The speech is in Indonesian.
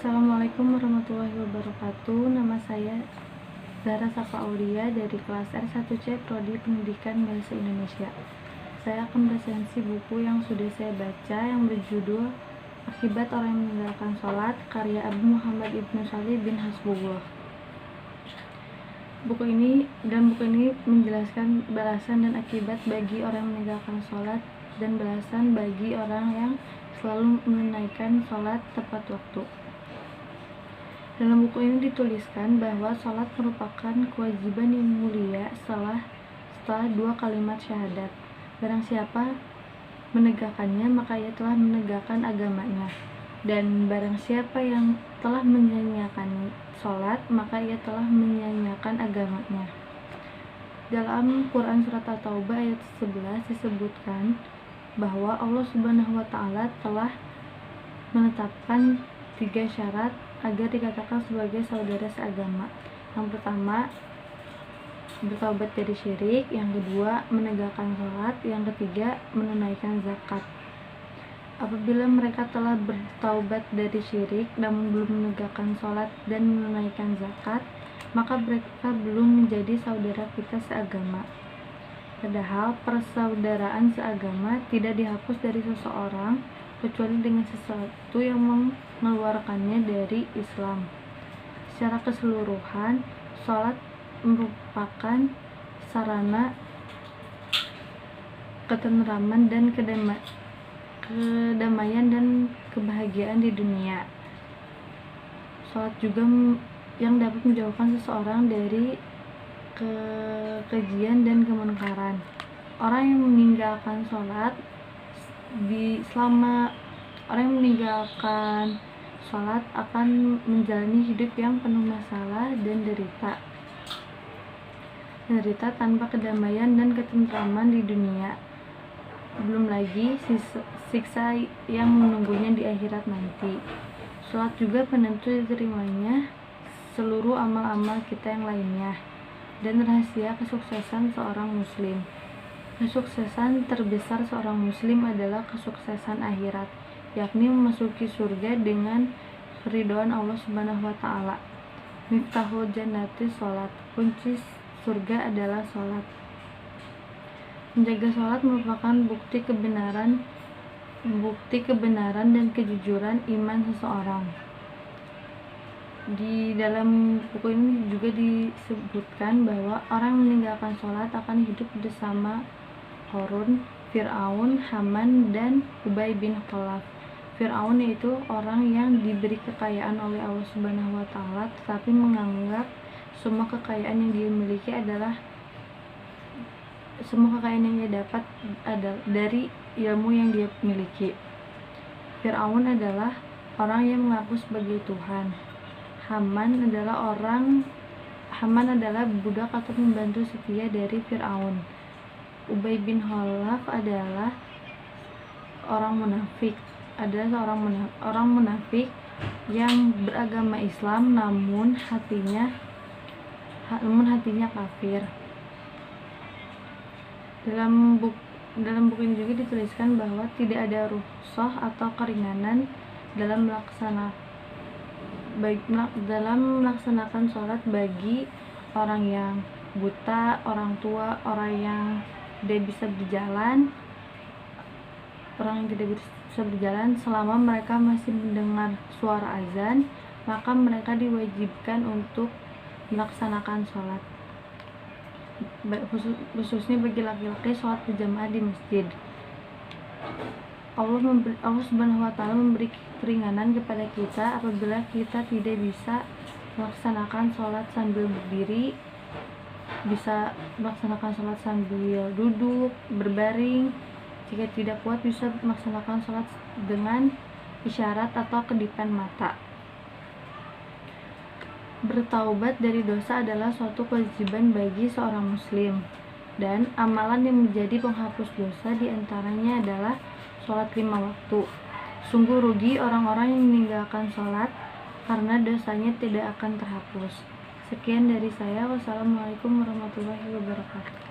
Assalamualaikum warahmatullahi wabarakatuh. Nama saya Zahra Safa Aulia dari kelas R1C Prodi Pendidikan Bahasa Indonesia. Saya akan beresensi buku yang sudah saya baca yang berjudul Akibat Orang yang Meninggalkan Sholat, karya Abu Muhammad Ibnu Shalih bin Hasbullah. Buku ini menjelaskan balasan dan akibat bagi orang yang meninggalkan sholat dan balasan bagi orang yang selalu menunaikan sholat tepat waktu. Dalam buku ini dituliskan bahwa sholat merupakan kewajiban yang mulia setelah dua kalimat syahadat. Barang siapa menegakkannya, maka ia telah menegakkan agamanya. Dan barang siapa yang telah menyanyiakan sholat, maka ia telah menyanyiakan agamanya. Dalam Quran Surat At-Taubah ayat 11 disebutkan bahwa Allah Subhanahu wa Ta'ala telah menetapkan 3 syarat agar dikatakan sebagai saudara seagama. Yang pertama, bertaubat dari syirik. Yang kedua, menegakkan sholat. Yang ketiga, menunaikan zakat. Apabila mereka telah bertaubat dari syirik namun belum menegakkan sholat dan menunaikan zakat, maka mereka belum menjadi saudara kita seagama. Padahal persaudaraan seagama tidak dihapus dari seseorang kecuali dengan sesuatu yang mengeluarkannya dari Islam. Secara keseluruhan, sholat merupakan sarana ketentraman dan kedamaian dan kebahagiaan di dunia. Sholat juga yang dapat menjauhkan seseorang dari kekejian dan kemungkaran. Orang yang meninggalkan sholat akan menjalani hidup yang penuh masalah dan derita tanpa kedamaian dan ketentraman di dunia. Belum lagi siksa yang menunggunya di akhirat nanti. Sholat juga penentu diterimanya seluruh amal-amal kita yang lainnya dan rahasia kesuksesan seorang muslim. Kesuksesan terbesar seorang muslim adalah kesuksesan akhirat, yakni memasuki surga dengan keridhaan Allah Subhanahu wa Ta'ala. Miftahul jannati sholat, kunci surga adalah sholat. Menjaga sholat merupakan bukti kebenaran dan kejujuran iman seseorang. Di dalam buku ini juga disebutkan bahwa orang yang meninggalkan sholat akan hidup bersama Qarun, Fir'aun, Haman, dan Ubay bin Khalaf. Fir'aun yaitu orang yang diberi kekayaan oleh Allah Subhanahu wa Ta'ala tetapi menganggap semua kekayaan yang dia dapat dari ilmu yang dia miliki. Fir'aun adalah orang yang mengaku sebagai Tuhan. Haman adalah budak atau pembantu setia dari Fir'aun. Ubay bin Khalaf adalah orang munafik yang beragama Islam namun hatinya kafir. Dalam buku ini juga dituliskan bahwa tidak ada rukhsah atau keringanan dalam melaksanakan sholat bagi orang yang buta, orang tua, orang yang tidak bisa berjalan selama mereka masih mendengar suara azan, maka mereka diwajibkan untuk melaksanakan sholat, khususnya bagi laki-laki sholat berjamaah di masjid. Allah Subhanahu wa Ta'ala memberi keringanan kepada kita apabila kita tidak bisa melaksanakan sholat sambil berdiri, bisa melaksanakan sholat sambil duduk, berbaring. Jika tidak kuat, bisa melaksanakan sholat dengan isyarat atau kedipan mata. Bertaubat dari dosa adalah suatu kewajiban bagi seorang muslim, dan amalan yang menjadi penghapus dosa diantaranya adalah sholat 5 waktu. Sungguh rugi orang-orang yang meninggalkan sholat karena dosanya tidak akan terhapus. Sekian dari saya. Wassalamualaikum warahmatullahi wabarakatuh.